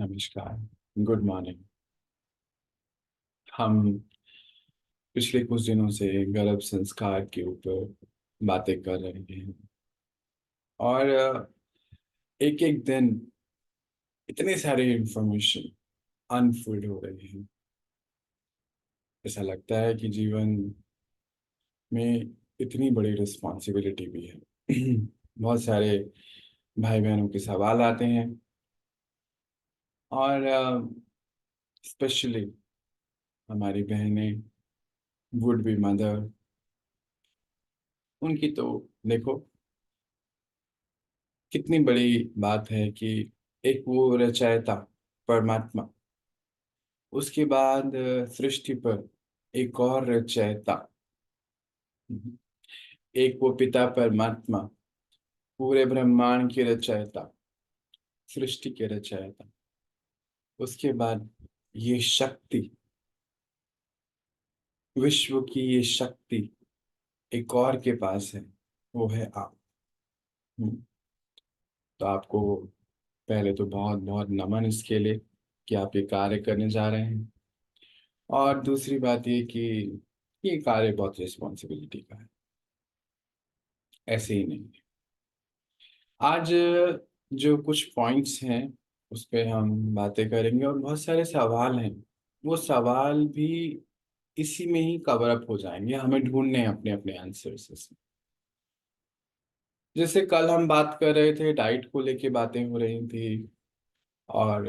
नमस्कार। Good morning. हम पिछले कुछ दिनों से गर्भ संस्कार के ऊपर बातें कर रहे हैं और एक एक दिन इतने सारे इंफॉर्मेशन अनफोल्ड हो रहे हैं। ऐसा लगता है कि जीवन में इतनी बड़ी रिस्पॉन्सिबिलिटी भी है। बहुत सारे भाई बहनों के सवाल आते हैं और स्पेशली हमारी बहनें, वुड बी मदर, उनकी तो देखो कितनी बड़ी बात है कि एक वो रचयिता परमात्मा, उसके बाद सृष्टि पर एक और रचयिता, एक वो पिता परमात्मा, पूरे ब्रह्मांड की रचयिता, सृष्टि के रचयिता। उसके बाद ये शक्ति, विश्व की ये शक्ति एक और के पास है, वो है आप। हम्म, तो आपको पहले तो बहुत बहुत नमन इसके लिए कि आप ये कार्य करने जा रहे हैं। और दूसरी बात ये कि ये कार्य बहुत रिस्पॉन्सिबिलिटी का है, ऐसे ही नहीं। आज जो कुछ पॉइंट्स हैं उस पे हम बातें करेंगे और बहुत सारे सवाल हैं। वो सवाल भी इसी में ही कवर अप हो जाएंगे, हमें ढूंढने हैं अपने अपने आंसर्स। जैसे कल हम बात कर रहे थे, डाइट को लेके बातें हो रही थी और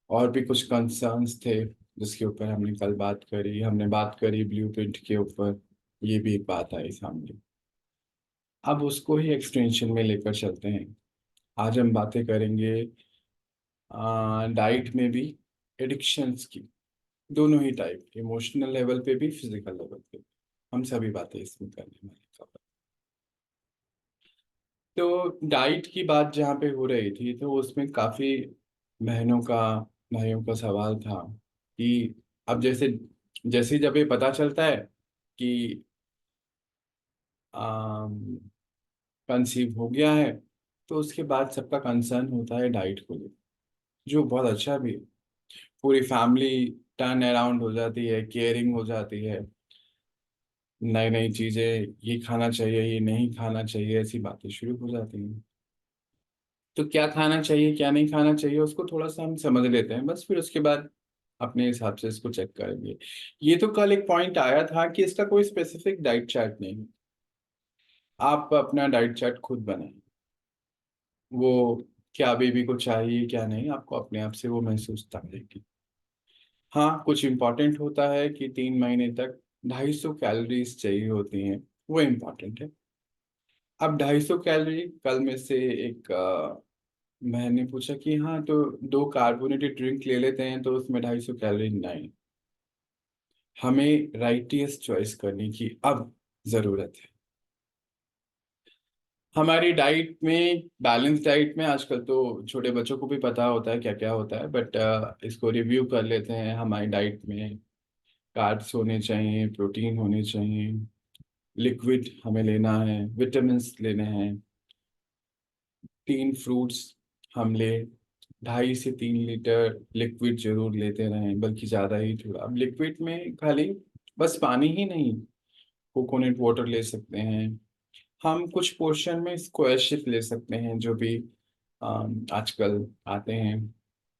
और भी कुछ कंसर्न्स थे जिसके ऊपर हमने कल बात करी। हमने बात करी ब्लूप्रिंट के ऊपर, ये भी एक बात आई सामने। अब उसको ही एक्सटेंशन में लेकर चलते हैं। आज हम बातें करेंगे डाइट में भी एडिक्शंस की, दोनों ही टाइप, इमोशनल लेवल पे भी फिजिकल लेवल पे भी। हम सभी बातें इसमें करने वाले हैं। तो डाइट की बात जहाँ पे हो रही थी तो उसमें काफी बहनों का, भाइयों का सवाल था कि अब जैसे जैसे जब ये पता चलता है कि कंसीव हो गया है, तो उसके बाद सबका कंसर्न होता है डाइट को लेकर, जो बहुत अच्छा भी है। पूरी फैमिली टर्न अराउंड हो जाती है, केयरिंग हो जाती है, नई नई चीजें, ये खाना चाहिए, ये नहीं खाना चाहिए, ऐसी बातें शुरू हो जाती हैं। तो क्या खाना चाहिए क्या नहीं खाना चाहिए उसको थोड़ा सा हम समझ लेते हैं, बस फिर उसके बाद अपने हिसाब से इसको चेक करेंगे। ये तो कल एक पॉइंट आया था कि इसका कोई स्पेसिफिक डाइट चार्ट नहीं है, आप अपना डाइट चार्ट खुद बनाएं। वो क्या बेबी को चाहिए क्या नहीं, आपको अपने आप से वो महसूस तब। हाँ, कुछ इम्पोर्टेंट होता है कि 3 महीने तक 250 कैलोरीज चाहिए होती हैं, वो इम्पोर्टेंट है। अब 250 कैलोरी, कल में से एक मैंने पूछा कि हाँ तो 2 कार्बोनेटेड ड्रिंक ले लेते हैं तो उसमें 250 कैलोरी नहीं। हमें राइटियस चॉइस करने की अब जरूरत है। हमारी डाइट में, बैलेंस डाइट में, आजकल तो छोटे बच्चों को भी पता होता है क्या क्या होता है, बट इसको रिव्यू कर लेते हैं। हमारी डाइट में कार्ब्स होने चाहिए, प्रोटीन होने चाहिए, लिक्विड हमें लेना है, विटामिन्स लेने हैं, 3 फ्रूट्स हम ले, 2.5 से 3 लीटर लिक्विड जरूर लेते रहें, बल्कि ज़्यादा ही थोड़ा। अब लिक्विड में खाली बस पानी ही नहीं, कोकोनट वाटर ले सकते हैं, हम कुछ पोर्शन में स्क्वैश ले सकते हैं जो भी आजकल आते हैं।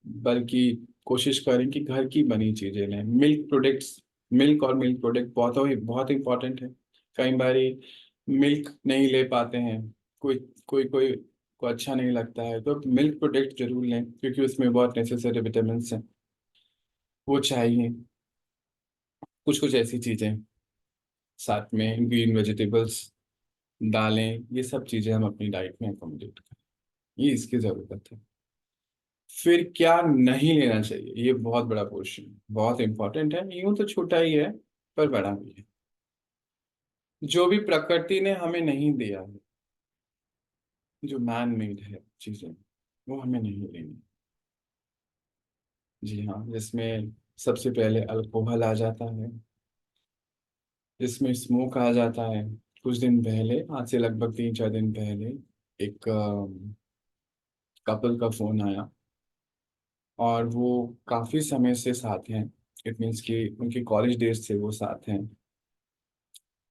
बल्कि कोशिश करें कि घर की बनी चीज़ें लें, मिल्क प्रोडक्ट्स। मिल्क और मिल्क प्रोडक्ट बहुत ही बहुत इंपॉर्टेंट है। कई बारी मिल्क नहीं ले पाते हैं, कोई कोई कोई को अच्छा नहीं लगता है, तो मिल्क प्रोडक्ट जरूर लें क्योंकि उसमें बहुत नेसेसरी विटामिन हैं, वो चाहिए। कुछ कुछ ऐसी चीज़ें, साथ में ग्रीन वेजिटेबल्स, दालें, ये सब चीज़ें हम अपनी डाइट में अकोमोडेट करें, ये इसकी ज़रूरत है। फिर क्या नहीं लेना चाहिए, ये बहुत बड़ा पोर्शन, बहुत इंपॉर्टेंट है। यूं तो छोटा ही है पर बड़ा भी है। जो भी प्रकृति ने हमें नहीं दिया है, जो मैन मेड है चीजें, वो हमें नहीं लेनी। जी हाँ, जिसमें सबसे पहले अल्कोहल आ जाता है, जिसमें स्मोक आ जाता है। कुछ दिन पहले, आज से लगभग 3 4 दिन पहले, एक कपल का फोन आया और वो काफी समय से साथ हैं। इट मीन्स कि उनके कॉलेज डेज से वो साथ हैं।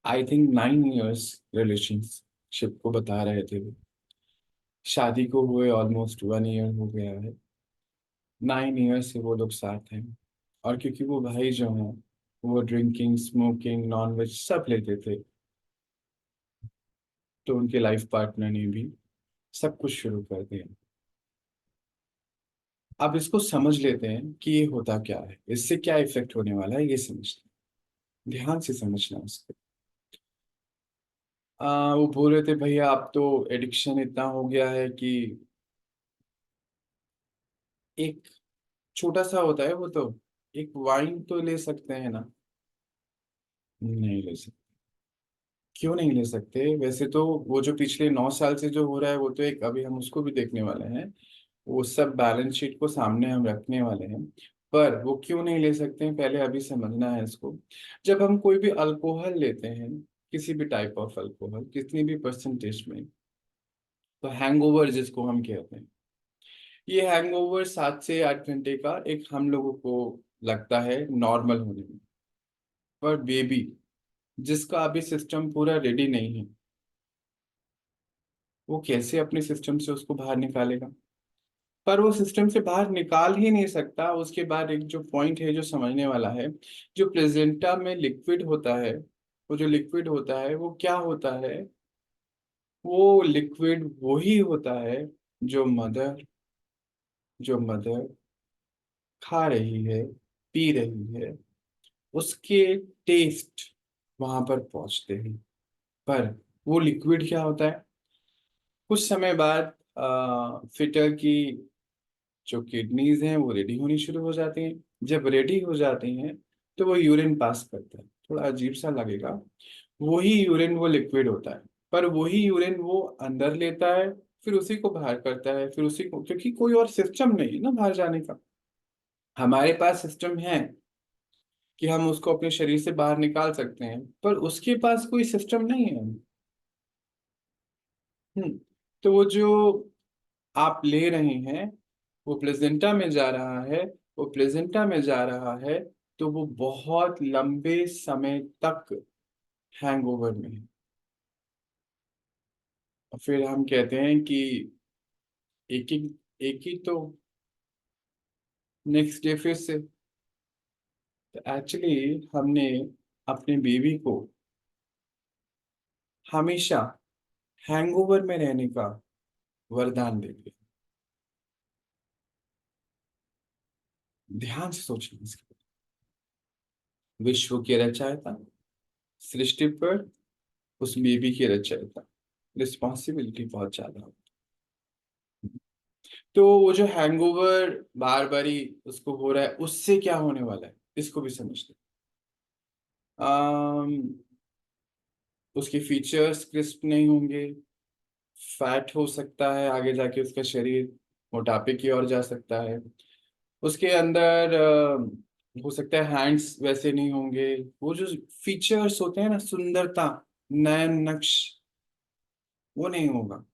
आई थिंक 9 इयर्स रिलेशनशिप को बता रहे थे वो। शादी को हुए ऑलमोस्ट 1 ईयर हो गया है। 9 इयर्स से वो लोग साथ हैं। और क्योंकि वो भाई जो हैं वो ड्रिंकिंग स्मोकिंग नॉन वेज सब लेते थे, तो उनके लाइफ पार्टनर ने भी सब कुछ शुरू कर दिया। अब इसको समझ लेते हैं कि ये होता क्या है, इससे क्या इफेक्ट होने वाला है, ये समझते हैं। ध्यान से समझना उसको। वो बोल रहे थे भैया अब तो एडिक्शन इतना हो गया है कि एक छोटा सा होता है वो तो, एक वाइन तो ले सकते हैं ना। नहीं ले सकते। क्यों नहीं ले सकते? वैसे तो वो जो पिछले 9 साल से जो हो रहा है वो तो एक, अभी हम उसको भी देखने वाले हैं। वो सब बैलेंस शीट को सामने हम रखने वाले हैं। पर वो क्यों नहीं ले सकते हैं पहले अभी समझना है इसको। जब हम कोई भी अल्कोहल लेते हैं, किसी भी टाइप ऑफ अल्कोहल कितनी भी परसेंटेज में, तो हैंगओवर जिसको हम कहते हैं, ये हैंगओवर 7 से 8 घंटे का एक हम लोगों को लगता है नॉर्मल होने में। पर बेबी जिसका अभी सिस्टम पूरा रेडी नहीं है, वो कैसे अपने सिस्टम से उसको बाहर निकालेगा? पर वो सिस्टम से बाहर निकाल ही नहीं सकता। उसके बाद एक जो पॉइंट है जो समझने वाला है, जो प्लेजेंटा में लिक्विड होता है, वो जो लिक्विड होता है वो क्या होता है? वो लिक्विड वही होता है जो मदर जो मदर खा रही है, पी रही है, उसके टेस्ट वहां पर पहुंचते हैं। पर वो लिक्विड क्या होता है? कुछ समय बाद फिटर की जो किडनीज हैं वो रेडी होनी शुरू हो जाती हैं। जब रेडी हो जाती हैं तो वो यूरिन पास करता है। थोड़ा अजीब सा लगेगा, वही यूरिन वो लिक्विड होता है। पर वही यूरिन वो अंदर लेता है, फिर उसी को बाहर करता है, फिर उसी को, क्योंकि कोई और सिस्टम नहीं है ना बाहर जाने का। हमारे पास सिस्टम है कि हम उसको अपने शरीर से बाहर निकाल सकते हैं, पर उसके पास कोई सिस्टम नहीं है। तो वो जो आप ले रहे हैं वो प्लेजेंटा में जा रहा है। वो प्लेजेंटा में जा रहा है, तो वो बहुत लंबे समय तक हैंगओवर में है। और फिर हम कहते हैं कि एक ही तो नेक्स्ट डे फिर से। तो एक्चुअली हमने अपने बेबी को हमेशा हैंगओवर में रहने का वरदान दे दिया। ध्यान से सोचना इसके बाद। विश्व की रचयिता, सृष्टि पर उस बेबी की रचयिता, रिस्पॉन्सिबिलिटी बहुत ज्यादा हो। तो वो जो हैंगओवर बार बारी उसको हो रहा है, उससे क्या होने वाला है इसको भी समझते हैं। उसके फीचर्स क्रिस्प नहीं होंगे। फैट हो सकता है आगे जाके, उसका शरीर मोटापे की ओर जा सकता है। उसके अंदर हो सकता है हैंड्स वैसे नहीं होंगे। वो जो फीचर्स होते हैं ना, सुंदरता, नयन नक्श, वो नहीं होगा।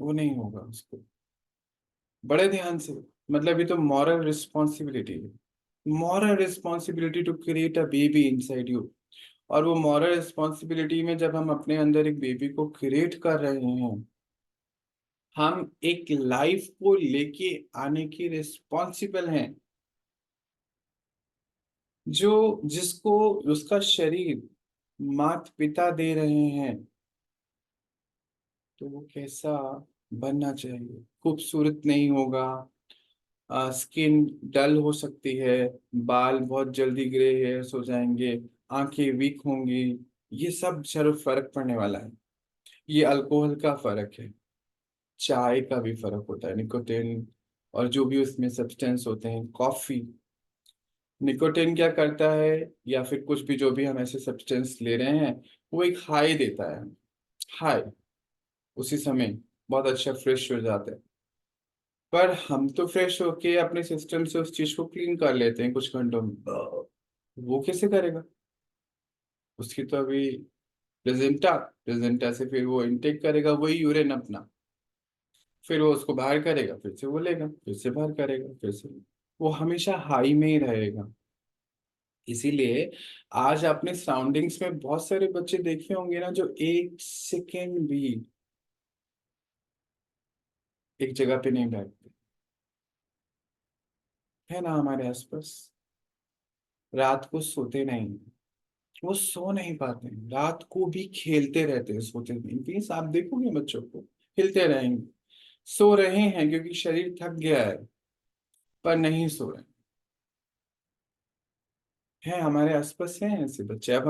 वो नहीं होगा उसको। बड़े ध्यान से, मतलब ये तो मॉरल रिस्पॉन्सिबिलिटी है। Moral responsibility to create a baby inside you. और वो मॉरल रिस्पॉन्सिबिलिटी में जब हम अपने अंदर एक बेबी को क्रिएट कर रहे हैं, हम एक लाइफ को लेके आने की रिस्पॉन्सिबल हैं, जो जिसको उसका शरीर माता पिता दे रहे हैं। तो वो कैसा बनना चाहिए? खूबसूरत नहीं होगा, स्किन डल हो सकती है, बाल बहुत जल्दी ग्रे हेयर्स हो जाएंगे, आंखें वीक होंगी। ये सब सिर्फ फर्क पड़ने वाला है। ये अल्कोहल का फर्क है। चाय का भी फर्क होता है, निकोटिन और जो भी उसमें सब्सटेंस होते हैं। कॉफी, निकोटिन क्या करता है, या फिर कुछ भी जो भी हम ऐसे सब्सटेंस ले रहे हैं, वो एक हाई देता है। हाई, उसी समय बहुत अच्छा फ्रेश हो जाता है। पर हम तो फ्रेश होके अपने सिस्टम से उस चीज को क्लीन कर लेते हैं कुछ घंटों में। वो कैसे करेगा? उसकी तो अभी प्लेजेंटा प्लेजेंटा से फिर वो इनटेक करेगा वही यूरिन अपना, फिर वो उसको बाहर करेगा, फिर से वो लेगा, फिर से बाहर करेगा, फिर से। वो हमेशा हाई में ही रहेगा। इसीलिए आज अपने सराउंडिंग्स में बहुत सारे बच्चे देखे होंगे ना, जो एक सेकेंड भी एक जगह पे नहीं बैठते, है ना हमारे आसपास। रात को सोते नहीं, वो सो नहीं पाते हैं, रात को भी खेलते रहते हैं, सोते नहीं। प्लीज आप देखोगे बच्चों को, हिलते रहेंगे, सो रहे हैं क्योंकि शरीर थक गया है, पर नहीं सो रहे हैं। हमारे आसपास हैं ऐसे बच्चे। अब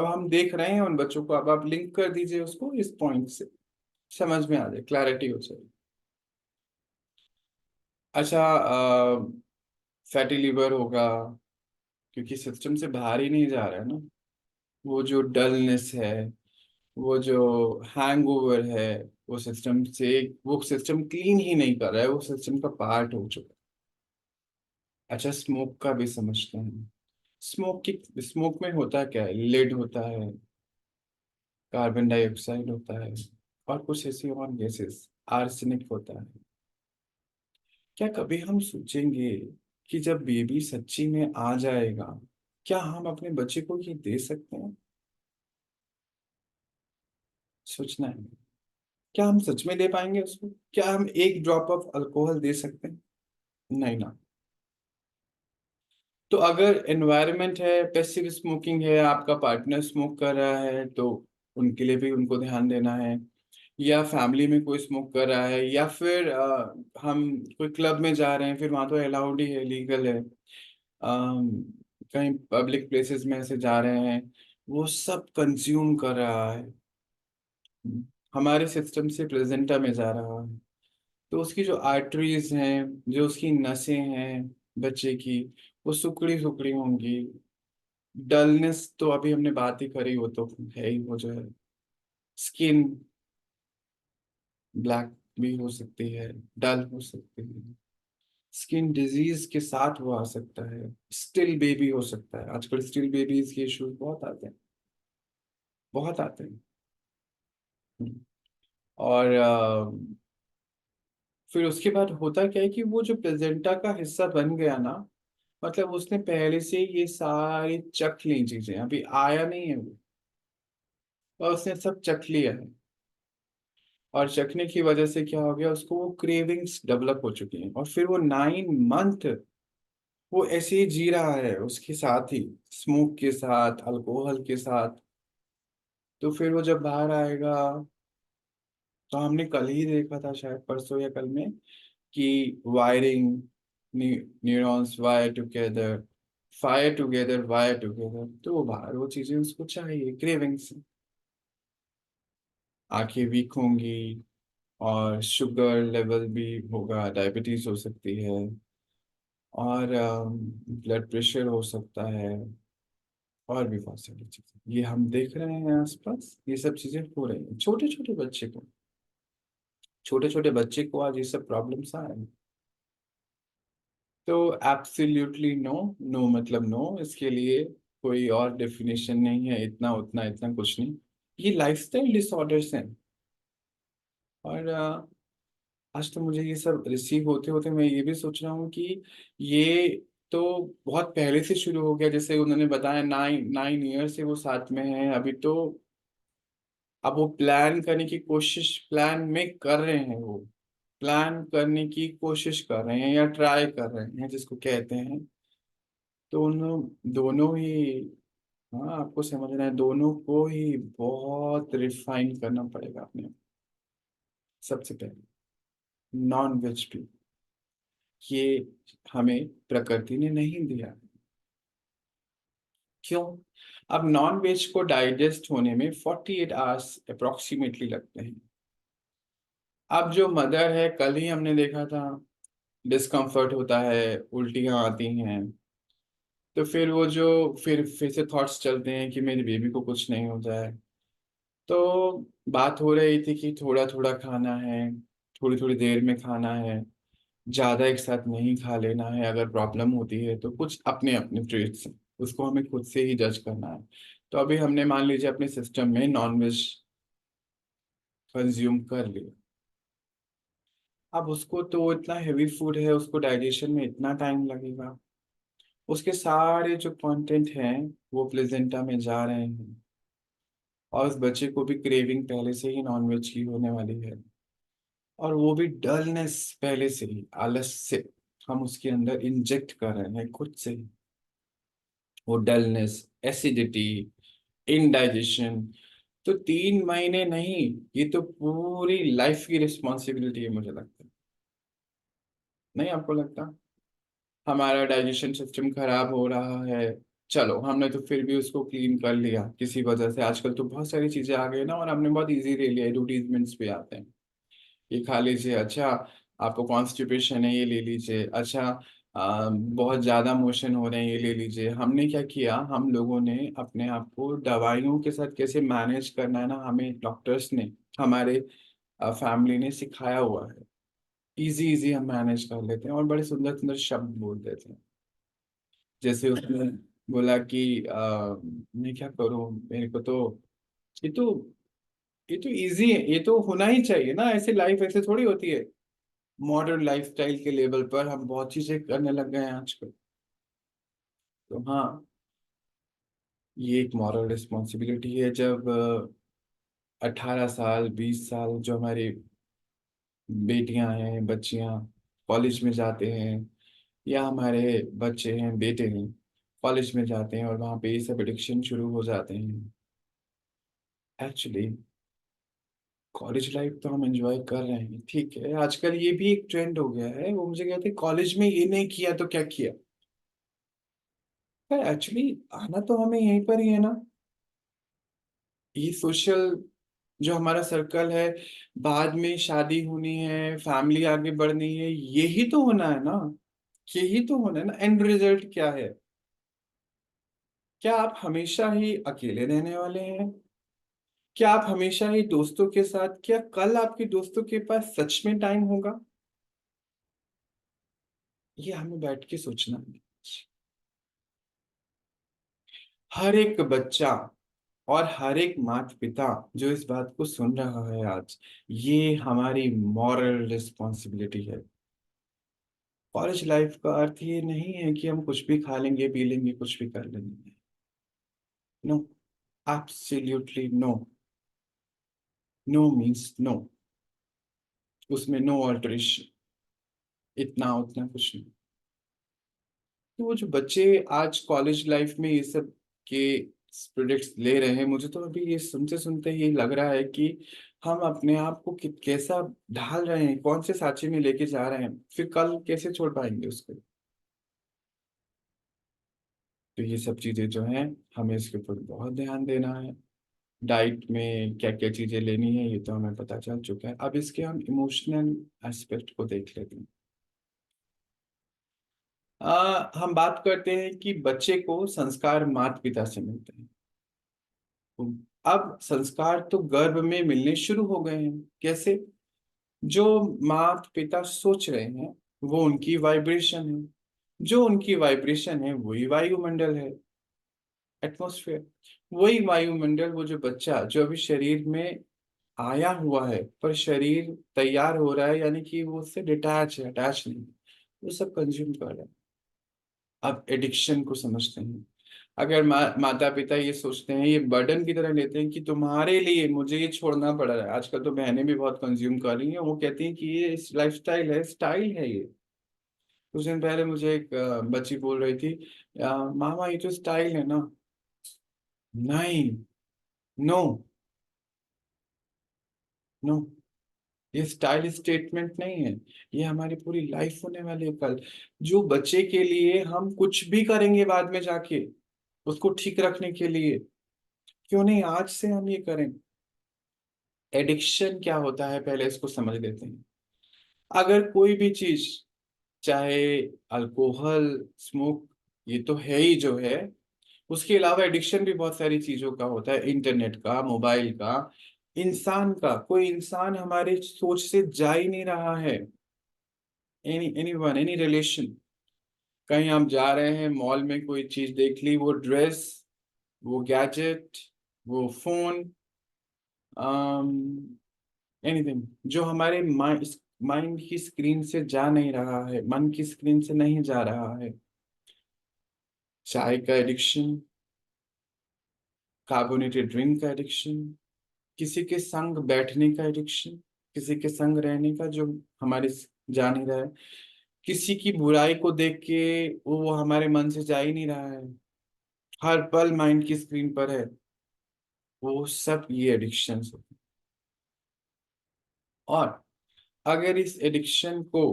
हम देख रहे हैं उन बच्चों को। अब आप लिंक कर दीजिए उसको इस पॉइंट से, समझ में आ जाए, क्लैरिटी हो जाए। अच्छा, फैटी लिवर होगा क्योंकि सिस्टम से बाहर ही नहीं जा रहा है ना। वो जो डलनेस है, वो जो हैंगओवर है, वो सिस्टम से, वो सिस्टम क्लीन ही नहीं कर रहा है, वो सिस्टम का पार्ट हो चुका है। अच्छा, स्मोक का भी समझते हैं। स्मोक में होता क्या है? लेड होता है, कार्बन डाइऑक्साइड होता है, और कुछ ऐसी और गैसेस, आर्सेनिक होता है। क्या कभी हम सोचेंगे कि जब बेबी सच्ची में आ जाएगा, क्या हम अपने बच्चे को ये दे सकते हैं? सोचना है। क्या हम सच में दे पाएंगे उसको? क्या हम एक ड्रॉप ऑफ अल्कोहल दे सकते हैं? नहीं ना। तो अगर एनवायरनमेंट है, पैसिव स्मोकिंग है, आपका पार्टनर स्मोक कर रहा है, तो उनके लिए भी उनको ध्यान देना है। या फैमिली में कोई स्मोक कर रहा है, या फिर हम कोई क्लब में जा रहे हैं, फिर वहां तो अलाउड ही है, लीगल है। कहीं पब्लिक प्लेसेस में ऐसे जा रहे हैं, वो सब कंज्यूम कर रहा है, हमारे सिस्टम से प्लेजेंटा में जा रहा है, तो उसकी जो आर्टरीज हैं, जो उसकी नसें हैं बच्चे की, वो सुकड़ी सुकड़ी होंगी। डलनेस तो अभी हमने बात ही करी, वो तो है ही, वो जो है स्किन ब्लैक भी हो सकती है, डल हो सकती है। स्किन डिजीज के साथ वो आ सकता है। स्टिल बेबी हो सकता है, आजकल स्टिल बेबीज के इश्यूज बहुत आते हैं, बहुत आते हैं। और फिर उसके बाद होता क्या है कि वो जो प्लेजेंटा का हिस्सा बन गया ना, मतलब उसने पहले से ये सारी चख ली चीजें, अभी आया नहीं है वो, और उसने सब चख लिया है। और चखने की वजह से क्या हो गया, उसको वो क्रेविंग्स डेवलप हो चुकी हैं, और फिर वो 9 मंथ वो ऐसे ही जी रहा है उसके साथ ही, स्मोक के साथ, अल्कोहल के साथ। तो फिर वो जब बाहर आएगा, तो हमने कल ही देखा था, शायद परसों या कल में, कि wiring, neurons wire together, fire together, wire together, तो वो बाहर वो चीजें उसको चाहिए, क्रेविंग्स। आंखें वीक होंगी, और शुगर लेवल भी होगा, डायबिटीज हो सकती है, और ब्लड प्रेशर हो सकता है, और भी बहुत सारी चीजें ये हम देख रहे हैं आसपास, ये सब चीजें हो रही हैं छोटे छोटे बच्चे को। छोटे छोटे बच्चे को आज ये सब प्रॉब्लम्स आ रहे हैं। तो एब्सोल्युटली नो, नो मतलब नो, इसके लिए कोई और डेफिनेशन नहीं है, इतना उतना इतना कुछ नहीं। ये लाइफस्टाइल डिसऑर्डर्स हैं। और आज तो मुझे ये सब रिसीव होते होते मैं ये भी सोच रहा हूँ कि ये तो बहुत पहले से शुरू हो गया, जैसे उन्होंने बताया 9 ईयर से वो साथ में है अभी तो। अब वो प्लान करने की कोशिश, प्लान में कर रहे हैं वो, प्लान करने की कोशिश कर रहे हैं, या ट्राई कर रहे हैं जिसको कहते हैं। तो उन दोनों ही, हाँ आपको समझना है, दोनों को ही बहुत रिफाइन करना पड़ेगा अपने। सबसे पहले नॉन वेज भी, ये हमें प्रकृति ने नहीं दिया। क्यों? अब नॉन वेज को डाइजेस्ट होने में 48 आवर्स अप्रोक्सीमेटली लगते हैं। अब जो मदर है, कल ही हमने देखा था, डिस्कम्फर्ट होता है, उल्टियाँ आती हैं, तो फिर वो जो, फिर से थॉट्स चलते हैं कि मेरी बेबी को कुछ नहीं हो जाए। तो बात हो रही थी कि थोड़ा थोड़ा खाना है, थोड़ी थोड़ी देर में खाना है, ज्यादा एक साथ नहीं खा लेना है, अगर प्रॉब्लम होती है तो कुछ अपने अपने ट्रीट्स, उसको हमें खुद से ही जज करना है। तो अभी हमने मान लीजिए अपने सिस्टम में नॉन वेज कंज्यूम कर लिया, अब उसको तो इतना हेवी फूड है, उसको डाइजेशन में इतना टाइम लगेगा, उसके सारे जो कंटेंट हैं वो प्लेजेंटा में जा रहे हैं, और उस बच्चे को भी क्रेविंग पहले से ही नॉनवेज की होने वाली है, और वो भी डलनेस पहले से ही, आलस से हम उसके अंदर इंजेक्ट कर रहे हैं खुद से ही। वो डलनेस, एसिडिटी, इनडाइजेशन, तो 3 महीने नहीं, ये तो पूरी लाइफ की रिस्पॉन्सिबिलिटी है मुझे लगता है। नहीं आपको लगता? हमारा डाइजेशन सिस्टम खराब हो रहा है, चलो हमने तो फिर भी उसको क्लीन कर लिया किसी वजह से, आजकल तो बहुत सारी चीजें आ गई ना, और हमने बहुत इजी ले लिया, एडवर्टीजमेंट्स पे आते हैं, ये खा लीजिए, अच्छा आपको कॉन्स्टिपेशन है ये ले लीजिए, अच्छा बहुत ज्यादा मोशन हो रहे हैं ये ले लीजिए। हमने क्या किया, हम लोगों ने अपने आप को दवाइयों के साथ कैसे मैनेज करना है ना, हमें डॉक्टर्स ने, हमारे फैमिली ने सिखाया हुआ है। इजी इजी हम मैनेज कर लेते हैं, और बड़े सुंदर सुंदर शब्द बोल देते हैं। जैसे उसने बोला कि मैं क्या करूं, मेरे को तो, ये तो ये तो इजी है, ये तो होना ही चाहिए ना, ऐसे लाइफ ऐसे थोड़ी होती है। मॉडर्न लाइफस्टाइल के लेवल पर हम बहुत चीजें करने लग गए हैं आजकल। तो हाँ, ये एक मॉरल रिस्पॉन्सिबिलिटी है, जब 18 साल 20 साल जो हमारी बेटियां हैं, बच्चियां कॉलेज में जाते हैं, या हमारे बच्चे हैं, बेटे हैं, कॉलेज में जाते हैं, और वहाँ पे ये सब एडिक्शन शुरू हो जाते हैं। एक्चुअली कॉलेज लाइफ तो हम एंजॉय कर रहे हैं, ठीक है, आजकल ये भी एक ट्रेंड हो गया है, वो मुझे कहते हैं कॉलेज में ये नहीं किया तो क्या किया। पर एक्चुअली आना तो हमें यहीं पर ही है ना, ये सोशल जो हमारा सर्कल है, बाद में शादी होनी है, फैमिली आगे बढ़नी है, यही तो होना है ना, यही तो होना है ना। एंड रिजल्ट क्या है? क्या आप हमेशा ही अकेले रहने वाले हैं? क्या आप हमेशा ही दोस्तों के साथ, क्या कल आपके दोस्तों के पास सच में टाइम होगा? ये हमें बैठ के सोचना है। हर एक बच्चा और हर एक माता पिता जो इस बात को सुन रहा है आज, ये हमारी मॉरल रिस्पॉन्सिबिलिटी है। कॉलेज लाइफ का अर्थ ये नहीं है कि हम कुछ भी खा लेंगे पी लेंगे कुछ भी कर लेंगे। No, absolutely no. No means no, उसमें नो ऑल्टरेशन, इतना उतना कुछ नहीं। तो वो जो बच्चे आज कॉलेज लाइफ में ये सब के प्रोजेक्ट्स ले रहे हैं, मुझे तो अभी ये सुनते सुनते ही लग रहा है कि हम अपने आप को कैसा ढाल रहे हैं, कौन से सांचे में लेके जा रहे हैं, फिर कल कैसे छोड़ पाएंगे उसको। तो ये सब चीजें जो हैं, हमें इसके ऊपर बहुत ध्यान देना है। डाइट में क्या क्या चीजें लेनी है ये तो हमें पता चल चुका है, अब इसके हम इमोशनल एस्पेक्ट को देख लेते हैं। हम बात करते हैं कि बच्चे को संस्कार माता पिता से मिलते हैं। अब संस्कार तो गर्भ में मिलने शुरू हो गए हैं, कैसे? जो माता पिता सोच रहे हैं वो उनकी वाइब्रेशन है, जो उनकी वाइब्रेशन है वही वायुमंडल है, एटमॉस्फेयर। वही वायुमंडल, वो जो बच्चा जो अभी शरीर में आया हुआ है, पर शरीर तैयार हो रहा है, यानी कि वो उससे डिटैच है, अटैच नहीं, वो सब कंज्यूम कर रहा है। अब एडिक्शन को समझते हैं। अगर माता पिता ये सोचते हैं, ये बर्डन की तरह लेते हैं कि तुम्हारे लिए मुझे ये छोड़ना पड़ रहा है, आजकल तो बहनें भी बहुत कंज्यूम कर रही हैं, वो कहती हैं कि ये लाइफस्टाइल है, स्टाइल है ये। कुछ दिन पहले मुझे एक बच्ची बोल रही थी, मामा ये तो स्टाइल है ना। नहीं, नो, नो, ये स्टाइल स्टेटमेंट नहीं है, ये हमारी पूरी लाइफ होने वाली है कल। जो बच्चे के लिए हम कुछ भी करेंगे बाद में जाके, उसको ठीक रखने के लिए, क्यों नहीं आज से हम ये करें। एडिक्शन क्या होता है पहले इसको समझ लेते हैं। अगर कोई भी चीज, चाहे अल्कोहल, स्मोक, ये तो है ही जो है, उसके अलावा एडिक्शन भी बहुत सारी चीजों का होता है, इंटरनेट का, मोबाइल का, इंसान का। कोई इंसान हमारे सोच से जा ही नहीं रहा है। एनी वन, एनी रिलेशन, कहीं हम जा रहे हैं मॉल में, कोई चीज देख ली, वो ड्रेस, वो गैजेट, वो फोन, एनीथिंग जो हमारे माइंड, माइंड की स्क्रीन से जा नहीं रहा है, मन की स्क्रीन से नहीं जा रहा है। चाय का एडिक्शन, कार्बोनेटेड ड्रिंक का एडिक्शन, किसी के संग बैठने का एडिक्शन, किसी के संग रहने का जो हमारे जा नहीं रहा है, किसी की बुराई को देख के वो हमारे मन से जा ही नहीं रहा है, हर पल माइंड की स्क्रीन पर है। वो सब ये एडिक्शंस होते हैं। और अगर इस एडिक्शन को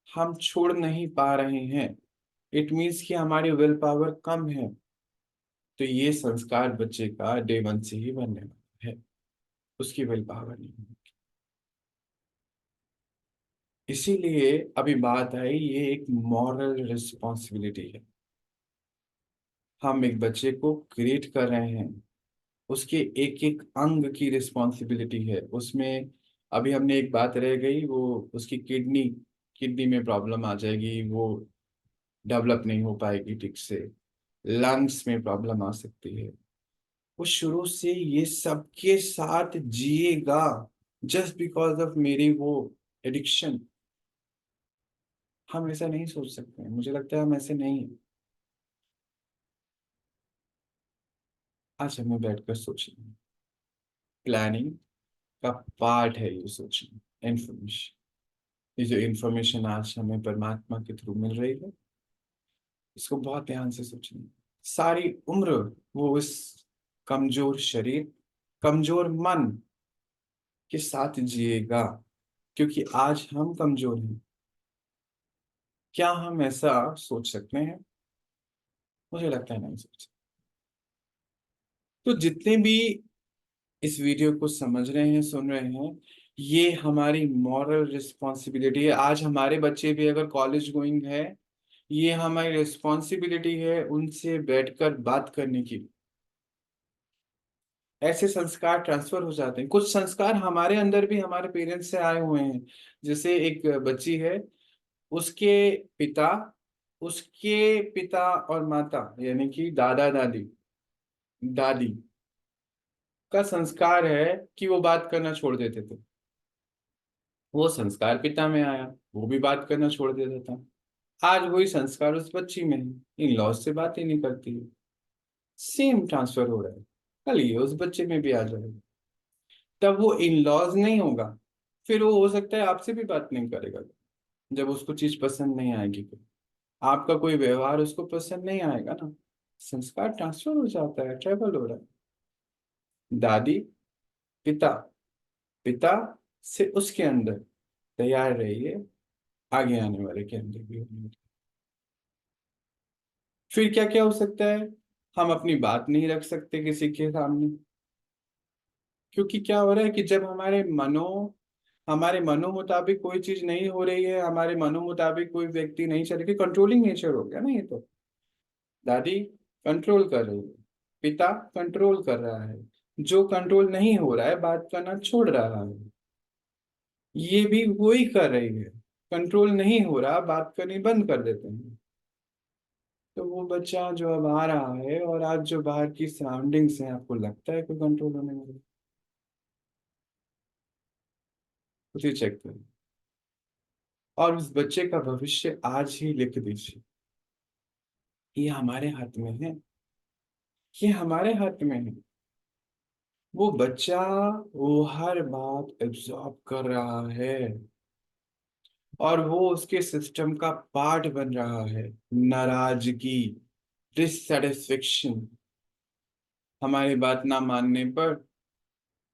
हम छोड़ नहीं पा रहे हैं, इट मीन्स कि हमारी विल पावर कम है। तो ये संस्कार बच्चे का डे वन से ही बनने वाला है, उसकी विल पावर नहीं है। इसीलिए अभी बात आई, ये एक मॉरल रिस्पॉन्सिबिलिटी है। हम एक बच्चे को क्रिएट कर रहे हैं, उसके एक एक अंग की रिस्पॉन्सिबिलिटी है उसमें। अभी हमने एक बात रह गई, वो उसकी किडनी, किडनी में प्रॉब्लम आ जाएगी, वो डेवलप नहीं हो पाएगी ठीक से, लंग्स में प्रॉब्लम आ सकती है। वो शुरू से ये सबके साथ जिएगा, जस्ट बिकॉज ऑफ मेरी वो एडिक्शन। हम ऐसा नहीं सोच सकते हैं, मुझे लगता है हम ऐसे नहीं हैं। आज हमें बैठकर सोचना, प्लानिंग का पार्ट है ये सोचना, इंफॉर्मेशन। ये जो इंफॉर्मेशन आज हमें परमात्मा के थ्रू मिल रही है, इसको बहुत ध्यान से सोचना। सारी उम्र वो इस कमजोर शरीर, कमजोर मन के साथ जिएगा, क्योंकि आज हम कमजोर हैं। क्या हम ऐसा सोच सकते हैं? मुझे लगता है नहीं सोच सकते। तो जितने भी इस वीडियो को समझ रहे हैं, सुन रहे हैं, ये हमारी मॉरल रिस्पॉन्सिबिलिटी है। आज हमारे बच्चे भी अगर कॉलेज गोइंग है, ये हमारी रिस्पॉन्सिबिलिटी है उनसे बैठकर बात करने की। ऐसे संस्कार ट्रांसफर हो जाते हैं, कुछ संस्कार हमारे अंदर भी हमारे पेरेंट्स से आए हुए हैं। जैसे एक बच्ची है, उसके पिता, उसके पिता और माता यानी कि दादा दादी, दादी का संस्कार है कि वो बात करना छोड़ देते थे। वो संस्कार पिता में आया, वो भी बात करना छोड़ देता था। आज वही संस्कार उस बच्ची में है, इन लॉज से बात ही नहीं करती है। सेम ट्रांसफर हो रहा है, कल ये उस बच्चे में भी आ जाएगा। तब वो इन लॉज नहीं होगा, फिर वो हो सकता है आपसे भी बात नहीं करेगा, जब उसको चीज पसंद नहीं आएगी तो। आपका कोई व्यवहार उसको पसंद नहीं आएगा ना। संस्कार ट्रांसफर हो जाता है, ट्रेवल हो रहा है। दादी, पिता, पिता से उसके अंदर, तैयार रहिए आगे आने वाले के अंदर भी होने वाले। फिर क्या क्या हो सकता है? हम अपनी बात नहीं रख सकते किसी के सामने, क्योंकि क्या हो रहा है कि जब हमारे मनो मुताबिक कोई चीज नहीं हो रही है, हमारे मनो मुताबिक कोई व्यक्ति नहीं चल रही, कंट्रोलिंग नेचर हो गया ना ये तो। दादी कंट्रोल कर रही है, पिता कंट्रोल कर रहा है, जो कंट्रोल नहीं हो रहा है बात करना छोड़ रहा है, ये भी वही कर रही है। कंट्रोल नहीं हो रहा, बात करनी बंद कर देते हैं। तो वो बच्चा जो अब आ रहा है, और आज जो बाहर की सराउंडिंग्स हैं, आपको लगता है कोई कंट्रोल होने वाला? उसे चेक करें, और उस बच्चे का भविष्य आज ही लिख दीजिए। ये हमारे हाथ में है, ये हमारे हाथ में है। वो बच्चा, वो हर बात एब्जॉर्ब कर रहा है, और वो उसके सिस्टम का पार्ट बन रहा है। नाराजगी, डिससेटिस्फेक्शन, हमारी बात ना मानने पर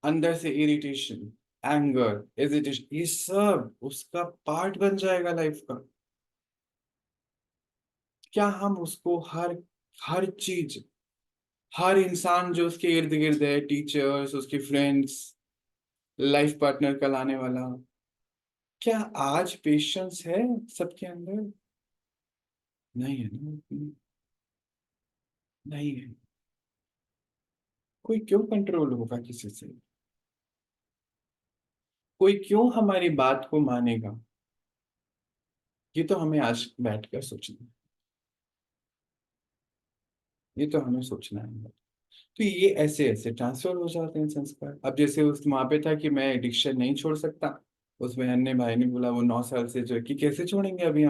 अंदर से इरिटेशन, एंगर, एजिटेशन, ये सब उसका पार्ट बन जाएगा लाइफ का। क्या हम उसको हर हर चीज, हर इंसान जो उसके इर्द गिर्द है, टीचर्स, उसके फ्रेंड्स, लाइफ पार्टनर का लाने वाला, क्या आज पेशेंस है सबके अंदर? नहीं है ना, नहीं है। कोई क्यों कंट्रोल होगा किसी से? कोई क्यों हमारी बात को मानेगा? ये तो हमें आज बैठकर सोचना है, ये तो हमें सोचना है। तो ये ऐसे ऐसे ट्रांसफर हो जाते हैं संस्कार। अब जैसे उस वहां पे था कि मैं एडिक्शन नहीं छोड़ सकता, उस बहन ने, भाई ने बोला वो 9 साल से जो है कि कैसे छोड़ेंगे अभी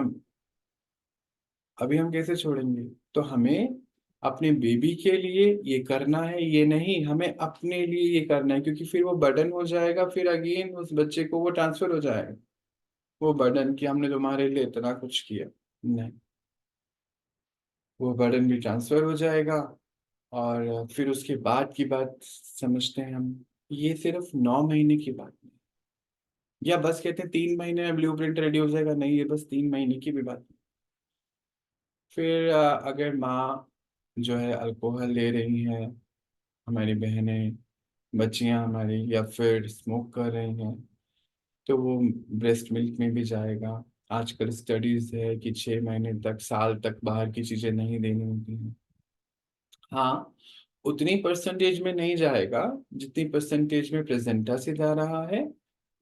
हम कैसे छोड़ेंगे। तो हमें अपने बेबी के लिए ये करना है, ये नहीं हमें अपने लिए ये करना है, क्योंकि फिर वो बर्डन हो जाएगा, फिर अगेन उस बच्चे को वो ट्रांसफर हो जाएगा, वो बर्डन कि हमने तुम्हारे लिए इतना कुछ किया। नहीं, वो बर्डन भी ट्रांसफर हो जाएगा। और फिर उसके बाद की बात समझते हैं हम। ये सिर्फ 9 महीने की बात नहीं, या बस कहते हैं 3 महीने में ब्लू प्रिंट रेडी हो जाएगा, नहीं, ये बस 3 महीने की भी बात नहीं। फिर अगर माँ जो है अल्कोहल ले रही है, हमारी बहनें, बच्चियां हमारी, या फिर स्मोक कर रही हैं, तो वो ब्रेस्ट मिल्क में भी जाएगा। आजकल स्टडीज है कि 6 महीने तक, साल तक बाहर की चीजें नहीं देनी होती हैं। हाँ, उतनी परसेंटेज में नहीं जाएगा जितनी परसेंटेज में प्रेजेंटा से जा रहा है,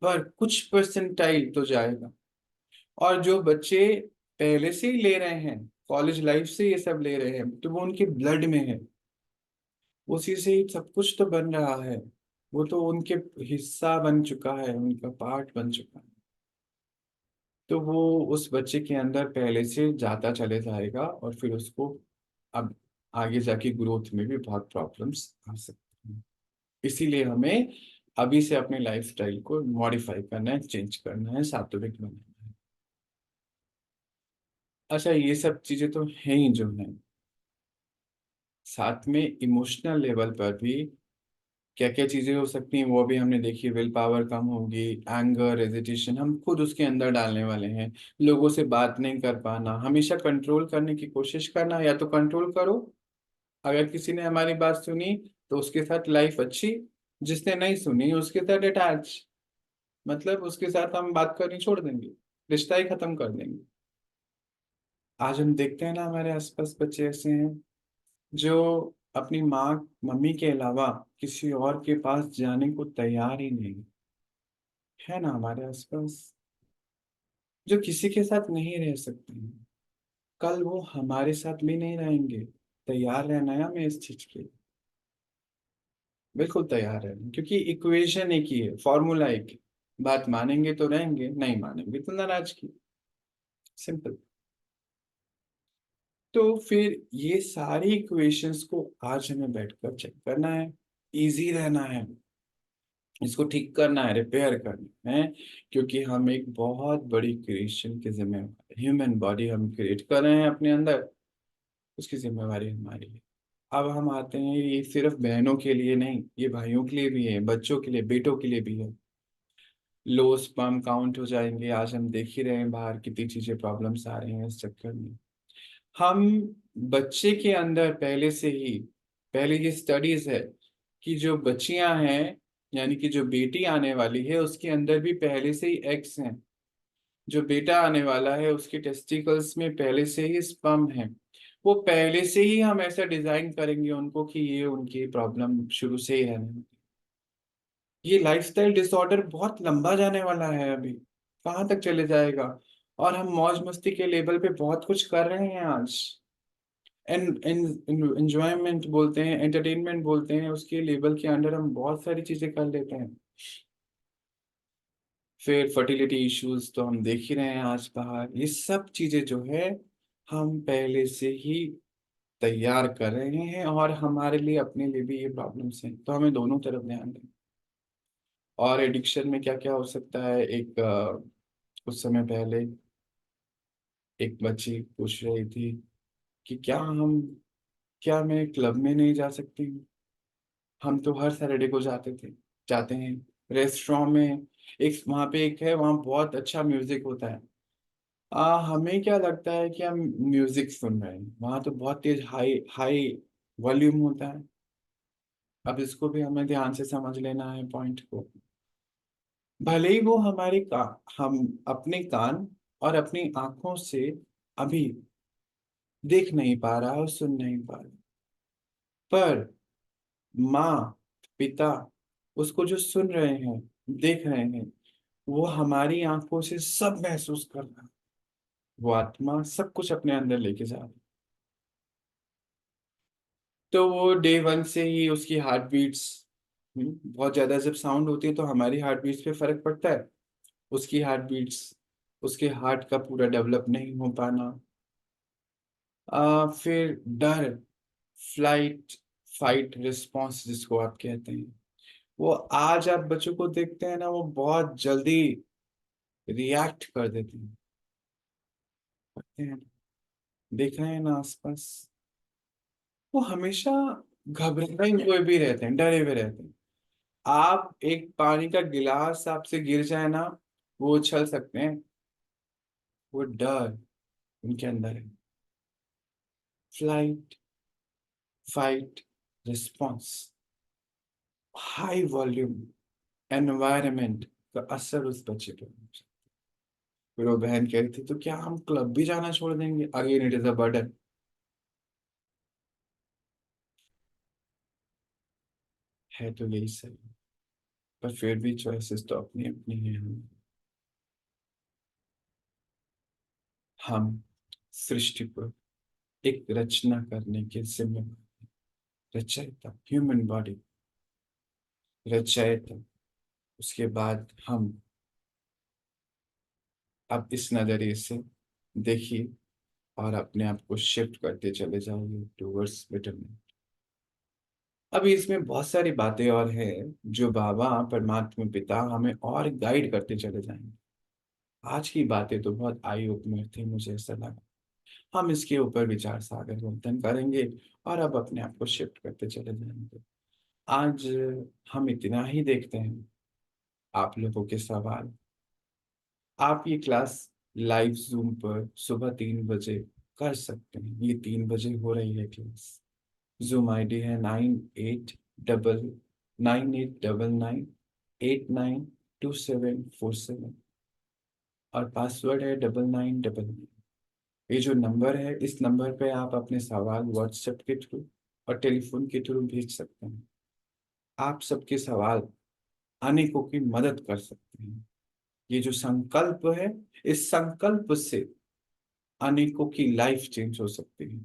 पर कुछ परसेंटाइल तो जाएगा। और जो बच्चे पहले से ही ले रहे हैं, कॉलेज लाइफ से ये सब ले रहे हैं, तो वो उनके ब्लड में है, उसी से ही सब कुछ तो बन रहा है, वो तो उनके हिस्सा बन चुका है, उनका पार्ट बन चुका है। तो वो उस बच्चे के अंदर पहले से जाता चले जाएगा, और फिर उसको अब आगे जाके ग्रोथ में भी बहुत प्रॉब्लम्स आ सकती हैं। इसीलिए हमें अभी से अपने लाइफस्टाइल को मॉडिफाई करना है, चेंज करना है, सात्विक बनाना है। अच्छा, ये सब चीजें तो हैं ही जो हैं, साथ में इमोशनल लेवल पर भी क्या क्या चीजें हो सकती हैं वो भी हमने देखी। विल पावर कम होगी, एंगर, एजिटेशन हम खुद उसके अंदर डालने वाले हैं। लोगों से बात नहीं कर पाना, हमेशा कंट्रोल करने की कोशिश करना, या तो कंट्रोल करो, अगर किसी ने हमारी बात सुनी तो उसके साथ लाइफ अच्छी, जिसने नहीं सुनी उसके साथ अटैच, मतलब उसके साथ हम बात करनी छोड़ देंगे, रिश्ता ही खत्म कर देंगे। आज हम देखते हैं ना हमारे आसपास बच्चे ऐसे हैं जो अपनी माँ, मम्मी के अलावा किसी और के पास जाने को तैयार ही नहीं, है ना हमारे आसपास, जो किसी के साथ नहीं रह सकते हैं। कल वो हमारे साथ भी नहीं रहेंगे। तैयार रहना है हमें इस चीज के लिए, बिल्कुल तैयार रहना, क्योंकि इक्वेशन एक ही है, फॉर्मूला एक है। बात मानेंगे तो रहेंगे, नहीं मानेंगे तो नाराज की, सिंपल। तो फिर ये सारी इक्वेशंस को आज हमें बैठकर चेक करना है, इजी रहना है, इसको ठीक करना है, रिपेयर करना है, क्योंकि हम एक बहुत बड़ी क्रिएशन की जिम्मेवारी, ह्यूमन बॉडी हम क्रिएट कर रहे हैं अपने अंदर, उसकी जिम्मेवारी हमारी है। अब हम आते हैं, ये सिर्फ बहनों के लिए नहीं, ये भाइयों के लिए भी है, बच्चों के लिए, बेटों के लिए भी है। लो स्पर्म काउंट हो जाएंगे, आज हम देख ही रहे हैं बाहर कितनी चीजें, प्रॉब्लम्स आ रही हैं इस चक्कर में। हम बच्चे के अंदर पहले से ही, पहले ये स्टडीज है कि जो बच्चियां हैं, यानी कि जो बेटी आने वाली है उसके अंदर भी पहले से ही एग्स हैं, जो बेटा आने वाला है उसके टेस्टिकल्स में पहले से ही स्पर्म है। वो पहले से ही हम ऐसा डिजाइन करेंगे उनको कि ये उनकी प्रॉब्लम शुरू से ही है। ये लाइफस्टाइल डिसऑर्डर बहुत लंबा जाने वाला है, अभी कहाँ तक चले जाएगा। और हम मौज मस्ती के लेवल पे बहुत कुछ कर रहे हैं आज, एंजॉयमेंट बोलते हैं, एंटरटेनमेंट बोलते हैं, उसके लेवल के अंडर हम बहुत सारी चीजें कर लेते हैं। फिर फर्टिलिटी इश्यूज तो हम देख ही रहे हैं आज बाहर, ये सब चीजें जो है हम पहले से ही तैयार कर रहे हैं, और हमारे लिए, अपने लिए भी ये प्रॉब्लम्स हैं, तो हमें दोनों तरफ ध्यान दें। और एडिक्शन में क्या क्या हो सकता है, एक कुछ समय पहले एक बच्ची पूछ रही थी कि क्या मैं क्लब में नहीं जा सकती हूँ, हम तो हर सैटरडे को जाते हैं रेस्टोरेंट में, एक वहाँ पे एक है, वहाँ बहुत अच्छा म्यूजिक होता है। हमें क्या लगता है कि हम म्यूजिक सुन रहे हैं, वहाँ तो बहुत तेज हाई हाई वॉल्यूम होता है। अब इसको भी हमें ध्यान से समझ लेना है पॉइंट को। भले ही वो हम अपने कान और अपनी आंखों से अभी देख नहीं पा रहा और सुन नहीं पा रहा, पर माँ, पिता उसको जो सुन रहे हैं, देख रहे हैं, वो हमारी आंखों से सब महसूस कर रहा है, वो आत्मा सब कुछ अपने अंदर लेके जा रही है। तो वो डे वन से ही उसकी हार्ट बीट्स बहुत ज्यादा जब साउंड होती है तो हमारी हार्ट बीट्स पे फर्क पड़ता है। उसकी हार्ट बीट्स, उसके हार्ट का पूरा डेवलप नहीं हो पाना। फिर डर, फ्लाइट फाइट रिस्पॉन्स जिसको आप कहते हैं, वो आज आप बच्चों को देखते हैं ना, वो बहुत जल्दी रिएक्ट कर देते हैं, करते हैं, देख रहे हैं ना आसपास, वो हमेशा घबराए हुए भी रहते हैं, डरे हुए रहते हैं। आप एक पानी का गिलास आपसे गिर जाए ना, वो उछल सकते हैं, वो डर उनके अंदर है। Flight fight response, high volume environment का असर उस बच्चे पर हो सकता है। फिर वो बहन कह रही थी, तो क्या हम क्लब भी जाना छोड़ देंगे? Again it is a burden. है तो यही सही, पर फिर भी चॉइसेस तो अपनी अपनी है। हम सृष्टि पर एक रचना करने के जिम्मेदार, रचयिता, ह्यूमन बॉडी रचयिता। उसके बाद हम अब इस नजरिए से देखिए, और अपने आप को शिफ्ट करते चले जाइए टूवर्ड्स बेटरमेंट। अभी इसमें बहुत सारी बातें और हैं जो बाबा परमात्मा पिता हमें और गाइड करते चले जाएंगे। आज की बातें तो बहुत आई ओपनर थी, मुझे ऐसा लगा हम इसके ऊपर विचार सागर मंथन करेंगे और अब अपने आप को शिफ्ट करते चले जाएंगे। आज हम इतना ही देखते हैं। आप लोगों के सवाल, आप ये क्लास लाइव जूम पर सुबह 3 बजे कर सकते हैं। ये 3 बजे हो रही है क्लास। जूम आईडी है 9899892747 और पासवर्ड है 9999। ये जो नंबर है, इस नंबर पे आप अपने सवाल व्हाट्सएप के थ्रू और टेलीफोन के थ्रू भेज सकते हैं। आप सबके सवाल अनेकों की मदद कर सकते हैं। ये जो संकल्प है, इस संकल्प से अनेकों की लाइफ चेंज हो सकती है।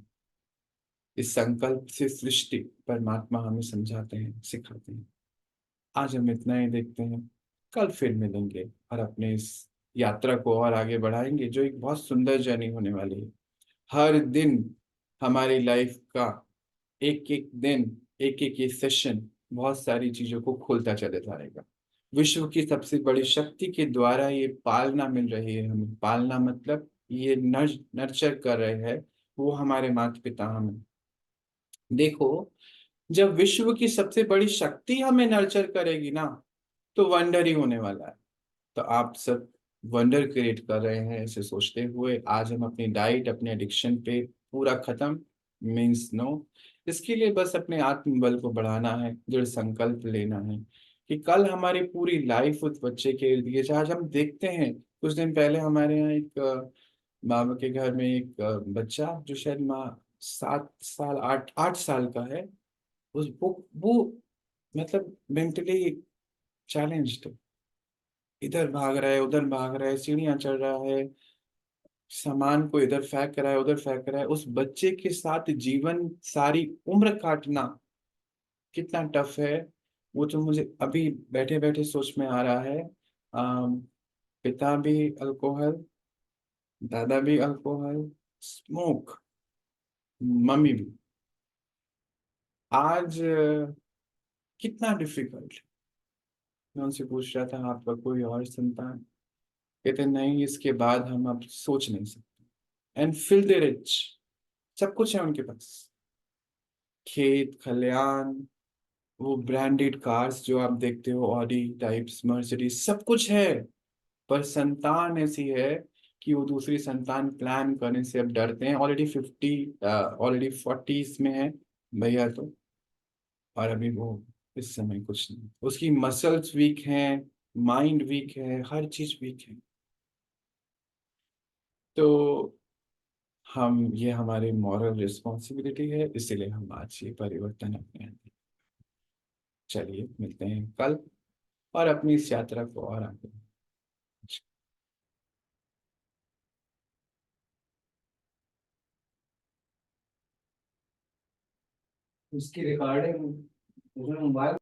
इस संकल्प से सृष्टि परमात्मा हमें समझाते हैं, सिखाते हैं। आज हम इतना ही देखते हैं। कल फिर मिलेंगे और अपने इस यात्रा को और आगे बढ़ाएंगे, जो एक बहुत सुंदर जर्नी होने वाली है। हर दिन हमारी लाइफ का एक एक दिन, एक एक ये सेशन बहुत सारी चीजों को खोलता चले जाएगा। विश्व की सबसे बड़ी शक्ति के द्वारा ये पालना मिल रही है हमें। पालना मतलब ये नर्चर कर रहे हैं वो हमारे माता पिता हमें। देखो, जब विश्व की सबसे बड़ी शक्ति हमें नर्चर करेगी ना, तो वंडर ही होने वाला है। तो आप सब वंडर क्रिएट कर रहे हैं ऐसे सोचते हुए आज हम अपनी डाइट, अपने एडिक्शन पे पूरा खत्म, मीन्स नो। इसके लिए बस अपने आत्मबल को बढ़ाना है, दृढ़ संकल्प लेना है कि कल हमारी पूरी लाइफ उस बच्चे के इर्द गिर्द। आज हम देखते हैं, कुछ दिन पहले हमारे यहाँ एक मामा के घर में एक बच्चा जो शायद माँ 7 साल 8 8 साल का है, उस वो मतलब मेंटली चैलेंज्ड, इधर भाग रहा है उधर भाग रहा है, सीढ़ियां चढ़ रहा है, सामान को इधर फेंक रहा है उधर फेंक रहा है। उस बच्चे के साथ जीवन सारी उम्र काटना कितना टफ है, वो तो मुझे अभी बैठे बैठे सोच में आ रहा है। अम, पिता भी अल्कोहल, दादा भी अल्कोहल, स्मोक, मम्मी भी। आज कितना डिफिकल्ट। मैं उनसे पूछ रहा था, आपका कोई और संतान? कहते नहीं, इसके बाद हम अब सोच नहीं सकते। एंड फिल दे रिच, सब कुछ है उनके पास, खेत खलियान, वो ब्रांडेड कार्स जो आप देखते हो, ऑडी टाइप्स, मर्सिडीज, सब कुछ है। पर संतान ऐसी है कि वो दूसरी संतान प्लान करने से अब डरते हैं। ऑलरेडी 50, ऑलरेडी 40s में है भैया तो। और अभी वो इस समय कुछ नहीं, उसकी मसल्स वीक हैं, माइंड वीक है, हर चीज वीक है। तो हम, ये हमारी मॉरल रिस्पॉन्सिबिलिटी है, इसीलिए हम आज ये परिवर्तन अपने अंदर। चलिए मिलते हैं कल और अपनी इस यात्रा को और आगे। उसकी रिकॉर्डिंग मोबाइल